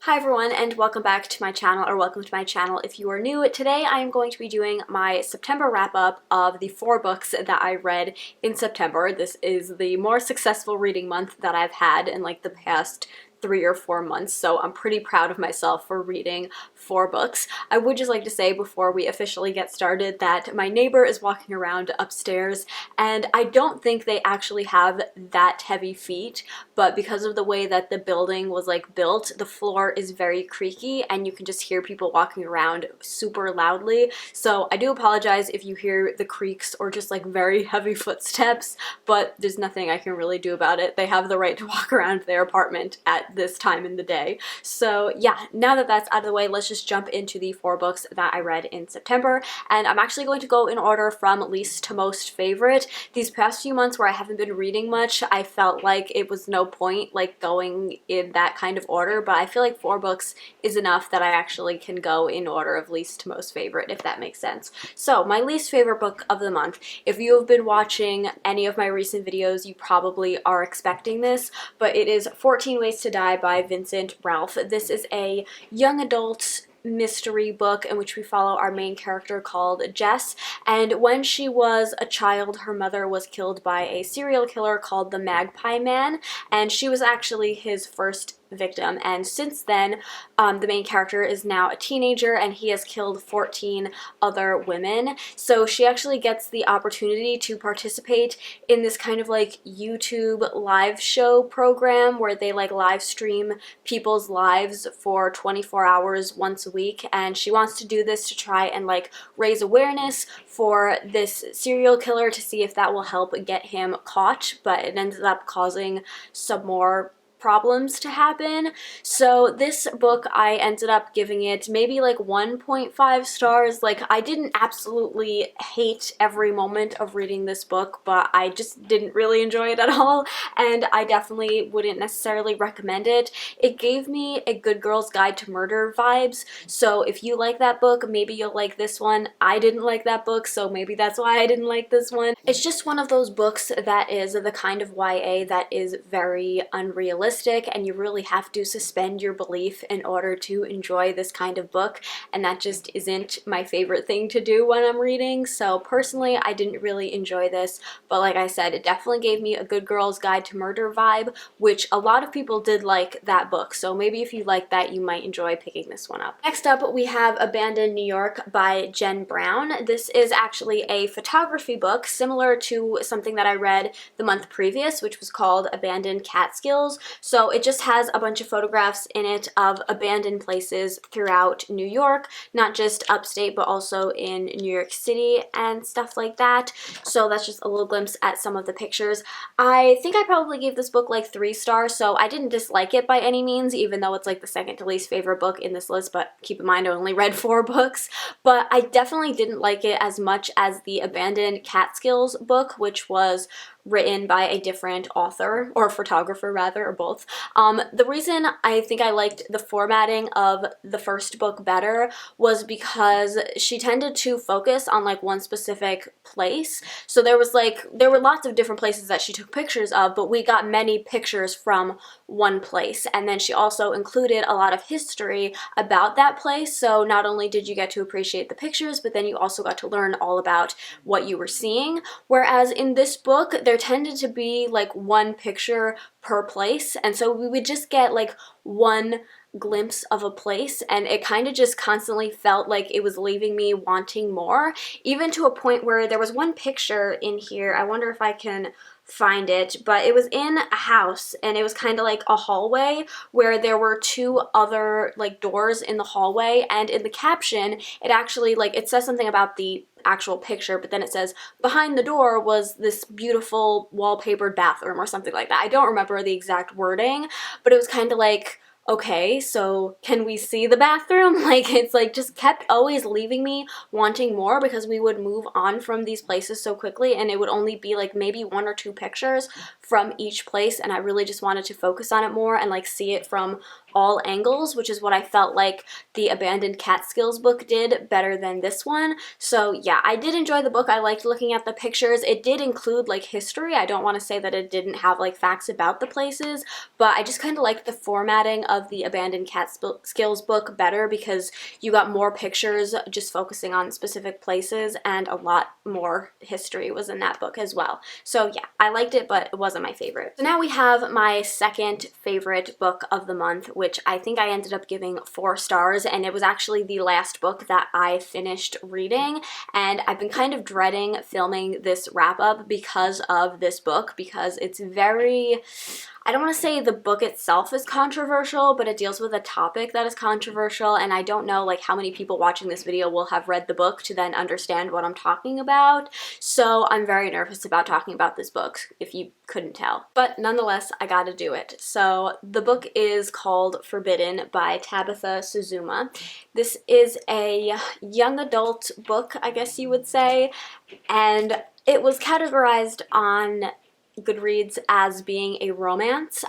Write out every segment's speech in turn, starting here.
Hi everyone, and welcome back to my channel, or welcome to my channel if you are new. Today I am going to be doing my September wrap-up of the 4 books that I read in September. This is the more successful reading month that I've had in like the past 3 or 4 months, so I'm pretty proud of myself for reading 4 books. I would just like to say before we officially get started that my neighbor is walking around upstairs, and I don't think they actually have that heavy feet, but because of the way that the building was like built, the floor is very creaky and you can just hear people walking around super loudly. So I do apologize if you hear the creaks or just like very heavy footsteps, but there's nothing I can really do about it. They have the right to walk around their apartment at this time in the day. So yeah, now that that's out of the way, let's just jump into the 4 books that I read in September. And I'm actually going to go in order from least to most favorite. These past few months where I haven't been reading much, I felt like it was no point like going in that kind of order, but I feel like 4 books is enough that I actually can go in order of least to most favorite, if that makes sense. So my least favorite book of the month, if you have been watching any of my recent videos, you probably are expecting this, but it is 14 Ways to Die by Vincent Ralph. This is a young adult mystery book in which we follow our main character called Jess, and when she was a child her mother was killed by a serial killer called the Magpie Man, and she was actually his first victim, and since then the main character is now a teenager and he has killed 14 other women. So she actually gets the opportunity to participate in this kind of like YouTube live show program where they like live stream people's lives for 24 hours once a week, and she wants to do this to try and like raise awareness for this serial killer to see if that will help get him caught, but it ended up causing some more problems to happen. So this book, I ended up giving it maybe like 1.5 stars. Like, I didn't absolutely hate every moment of reading this book, but I just didn't really enjoy it at all, and I definitely wouldn't necessarily recommend it. It gave me a Good Girl's Guide to Murder vibes, so if you like that book, maybe you'll like this one. I didn't like that book, so maybe that's why I didn't like this one. It's just one of those books that is the kind of YA that is very unrealistic, and you really have to suspend your belief in order to enjoy this kind of book, and that just isn't my favorite thing to do when I'm reading. So personally, I didn't really enjoy this, but like I said, it definitely gave me a Good Girl's Guide to Murder vibe, which a lot of people did like that book, so maybe if you like that, you might enjoy picking this one up. Next up, we have Abandoned New York by Jen Brown. This is actually a photography book similar to something that I read the month previous, which was called Abandoned Catskills. So it just has a bunch of photographs in it of abandoned places throughout New York, not just upstate, but also in New York City and stuff like that. So that's just a little glimpse at some of the pictures. I think I probably gave this book like 3 stars, so I didn't dislike it by any means, even though it's like the second to least favorite book in this list, but keep in mind I only read 4 books. But I definitely didn't like it as much as the Abandoned Catskills book, which was written by a different author, or photographer rather, or both. The reason I think I liked the formatting of the first book better was because she tended to focus on like one specific place. So there were lots of different places that she took pictures of, but we got many pictures from one place, and then she also included a lot of history about that place. So not only did you get to appreciate the pictures, but then you also got to learn all about what you were seeing. Whereas in this book, there tended to be like one picture per place, and so we would just get like one glimpse of a place, and it kind of just constantly felt like it was leaving me wanting more, even to a point where there was one picture in here. I wonder if I can find it, but it was in a house, and it was kind of like a hallway where there were 2 other like doors in the hallway, and in the caption it actually like it says something about the actual picture, but then it says behind the door was this beautiful wallpapered bathroom or something like that. I don't remember the exact wording, but it was kind of like, okay, so can we see the bathroom? Like, it's like just kept always leaving me wanting more, because we would move on from these places so quickly and it would only be like maybe 1 or 2 pictures from each place, and I really just wanted to focus on it more and like see it from all angles, which is what I felt like the Abandoned Catskills book did better than this one. So yeah, I did enjoy the book. I liked looking at the pictures. It did include like history. I don't want to say that it didn't have like facts about the places, but I just kind of liked the formatting of the Abandoned Catskills book better because you got more pictures just focusing on specific places, and a lot more history was in that book as well. So yeah, I liked it, but it wasn't my favorite. So now we have my second favorite book of the month, which I think I ended up giving 4 stars, and it was actually the last book that I finished reading, and I've been kind of dreading filming this wrap-up because of this book, because it's very, I don't want to say the book itself is controversial, but it deals with a topic that is controversial, and I don't know like how many people watching this video will have read the book to then understand what I'm talking about. So I'm very nervous about talking about this book, if you couldn't tell. But nonetheless, I gotta do it. So the book is called Forbidden by Tabitha Suzuma. This is a young adult book, I guess you would say, and it was categorized on Goodreads as being a romance.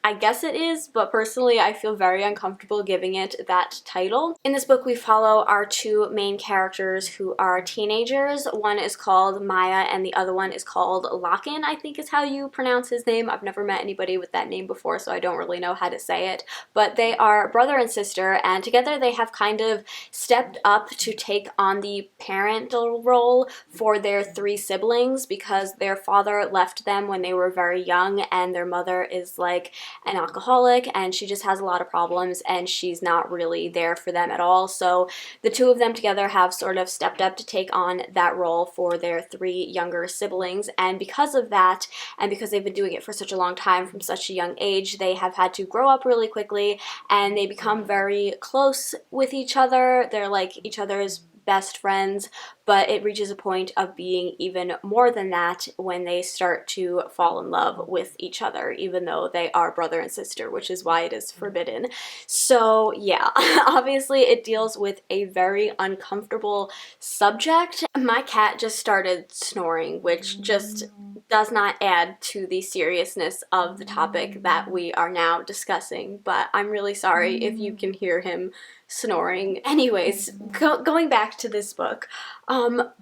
I guess it is, but personally I feel very uncomfortable giving it that title. In this book we follow our 2 main characters who are teenagers. One is called Maya and the other one is called Locken, I think is how you pronounce his name. I've never met anybody with that name before, so I don't really know how to say it. But they are brother and sister, and together they have kind of stepped up to take on the parental role for their 3 siblings because their father left them when they were very young, and their mother is like an alcoholic and she just has a lot of problems and she's not really there for them at all. So the 2 of them together have sort of stepped up to take on that role for their 3 younger siblings, and because of that, and because they've been doing it for such a long time from such a young age, they have had to grow up really quickly and they become very close with each other. They're like each other's best friends, but it reaches a point of being even more than that when they start to fall in love with each other, even though they are brother and sister, which is why it is forbidden. So yeah, obviously it deals with a very uncomfortable subject. My cat just started snoring, which just does not add to the seriousness of the topic that we are now discussing, but I'm really sorry if you can hear him snoring. Anyways, going back to this book,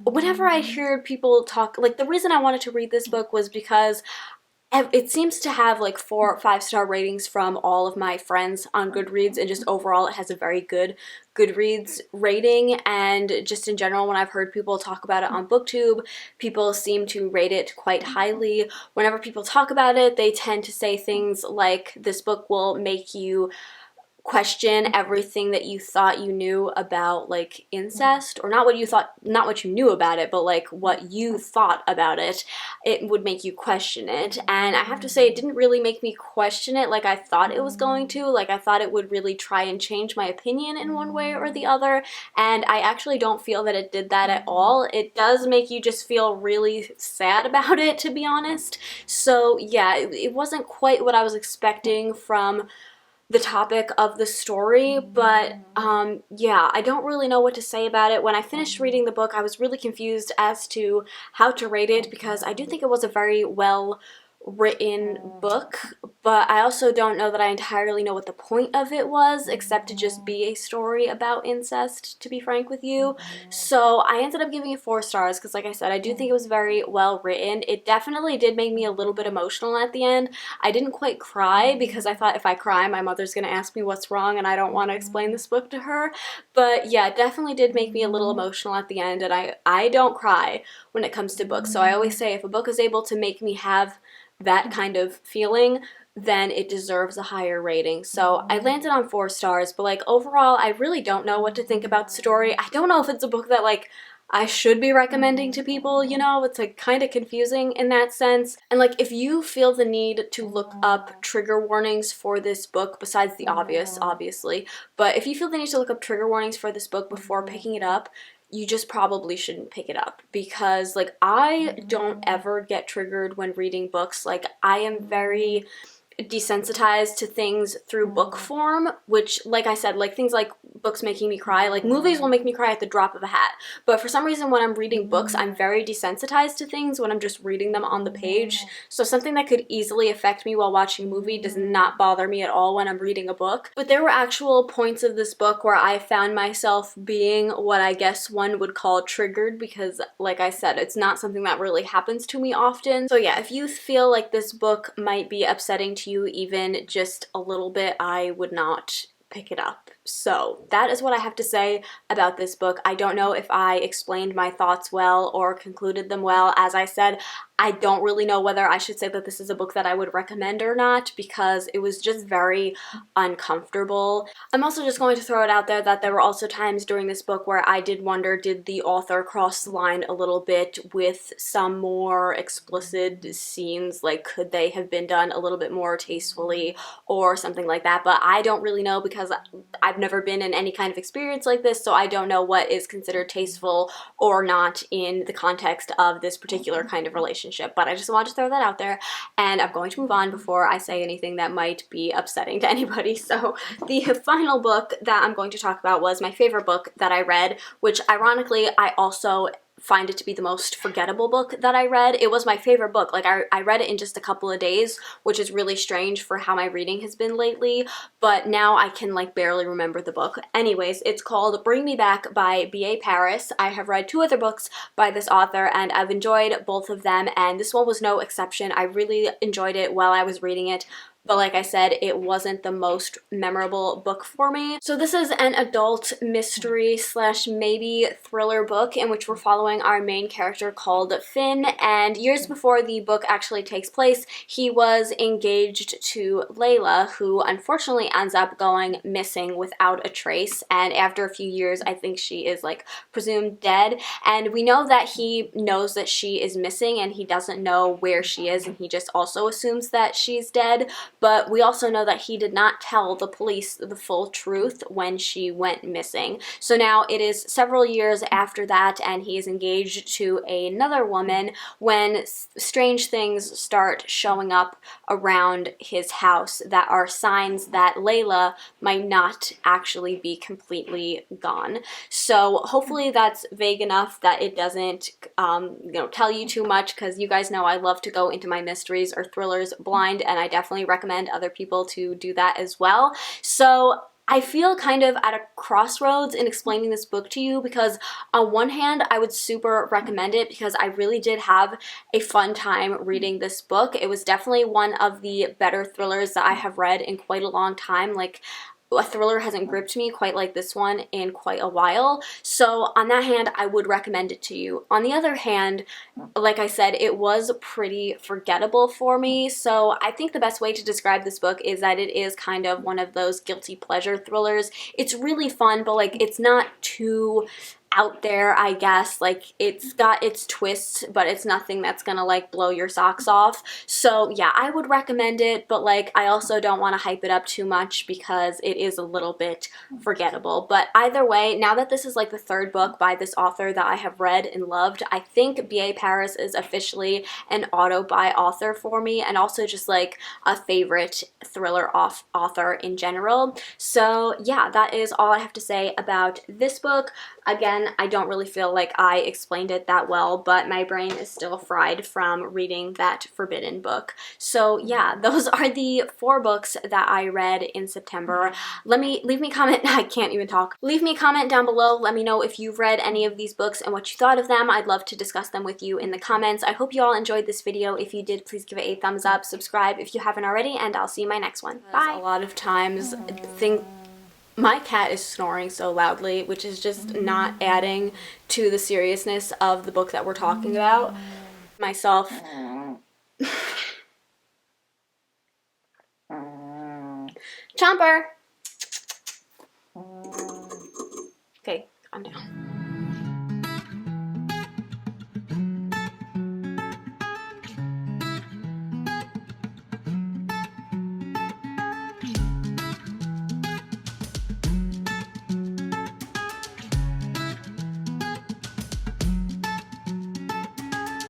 whenever I heard people talk, like the reason I wanted to read this book was because it seems to have like 4 or 5-star ratings from all of my friends on Goodreads, and just overall it has a very good Goodreads rating, and just in general when I've heard people talk about it on BookTube, people seem to rate it quite highly. Whenever people talk about it, they tend to say things like this book will make you question everything that you thought you knew about like incest, or not what you knew about it, but like what you thought about it. It would make you question it, and I have to say it didn't really make me question it like I thought it was going to. Like I thought it would really try and change my opinion in one way or the other, and I actually don't feel that it did that at all. It does make you just feel really sad about it, to be honest. So yeah, it wasn't quite what I was expecting from the topic of the story, but yeah, I don't really know what to say about it. When I finished reading the book, I was really confused as to how to rate it because I do think it was a very well written book, but I also don't know that I entirely know what the point of it was, except to just be a story about incest, to be frank with you. So I ended up giving it 4 stars because, like I said, I do think it was very well written. It definitely did make me a little bit emotional at the end. I didn't quite cry because I thought if I cry, my mother's gonna ask me what's wrong and I don't want to explain this book to her. But yeah, it definitely did make me a little emotional at the end, and I don't cry when it comes to books. So I always say if a book is able to make me have that kind of feeling, then it deserves a higher rating. So I landed on 4 stars, but like overall, I really don't know what to think about the story. I don't know if it's a book that like I should be recommending to people, you know? It's like kind of confusing in that sense. And like if you feel the need to look up trigger warnings for this book, besides the obvious, obviously, but if you feel the need to look up trigger warnings for this book before picking it up, you just probably shouldn't pick it up, because like I don't ever get triggered when reading books. Like I am very desensitized to things through book form, which, like I said, like things like books making me cry. Like, movies will make me cry at the drop of a hat, but for some reason when I'm reading books, I'm very desensitized to things when I'm just reading them on the page. So something that could easily affect me while watching a movie does not bother me at all when I'm reading a book. But there were actual points of this book where I found myself being what I guess one would call triggered, because like I said, it's not something that really happens to me often. So yeah, if you feel like this book might be upsetting to you even just a little bit, I would not pick it up. So that is what I have to say about this book. I don't know if I explained my thoughts well or concluded them well. As I said, I don't really know whether I should say that this is a book that I would recommend or not, because it was just very uncomfortable. I'm also just going to throw it out there that there were also times during this book where I did wonder, did the author cross the line a little bit with some more explicit scenes? Like, could they have been done a little bit more tastefully or something like that? But I don't really know, because I've never been in any kind of experience like this, so I don't know what is considered tasteful or not in the context of this particular kind of relationship. But I just wanted to throw that out there, and I'm going to move on before I say anything that might be upsetting to anybody. So the final book that I'm going to talk about was my favorite book that I read, which ironically I also find it to be the most forgettable book that I read. It was my favorite book. Like, I read it in just a couple of days, which is really strange for how my reading has been lately, but now I can like barely remember the book. Anyways, it's called Bring Me Back by B.A. Paris. I have read 2 other books by this author and I've enjoyed both of them, and this one was no exception. I really enjoyed it while I was reading it. But like I said, it wasn't the most memorable book for me. So this is an adult mystery slash maybe thriller book in which we're following our main character called Finn, and years before the book actually takes place, he was engaged to Layla, who unfortunately ends up going missing without a trace, and after a few years I think she is like presumed dead, and we know that he knows that she is missing and he doesn't know where she is, and he just also assumes that she's dead. But we also know that he did not tell the police the full truth when she went missing. So now it is several years after that, and he is engaged to another woman when strange things start showing up around his house that are signs that Layla might not actually be completely gone. So hopefully that's vague enough that it doesn't tell you too much, because you guys know I love to go into my mysteries or thrillers blind, and I definitely recommend other people to do that as well. So I feel kind of at a crossroads in explaining this book to you, because on one hand I would super recommend it because I really did have a fun time reading this book. It was definitely one of the better thrillers that I have read in quite a long time. Like, a thriller hasn't gripped me quite like this one in quite a while. So on that hand, I would recommend it to you. On the other hand, like I said, it was pretty forgettable for me. So I think the best way to describe this book is that it is kind of one of those guilty pleasure thrillers. It's really fun, but like, it's not too out there, I guess. Like, it's got its twists, but it's nothing that's gonna like blow your socks off. So yeah, I would recommend it, but like, I also don't want to hype it up too much because it is a little bit forgettable. But either way, now that this is like the third book by this author that I have read and loved, I think B.A. Paris is officially an auto-buy author for me, and also just like a favorite thriller author in general. So yeah, that is all I have to say about this book. Again, I don't really feel like I explained it that well, but my brain is still fried from reading that forbidden book. So yeah, those are the 4 books that I read in September. Leave me comment, I can't even talk. Leave me a comment down below. Let me know if you've read any of these books and what you thought of them. I'd love to discuss them with you in the comments. I hope you all enjoyed this video. If you did, please give it a thumbs up, subscribe if you haven't already, and I'll see you in my next one. Bye! A lot of times my cat is snoring so loudly, which is just not adding to the seriousness of the book that we're talking about. Myself. Chomper! Okay, calm down.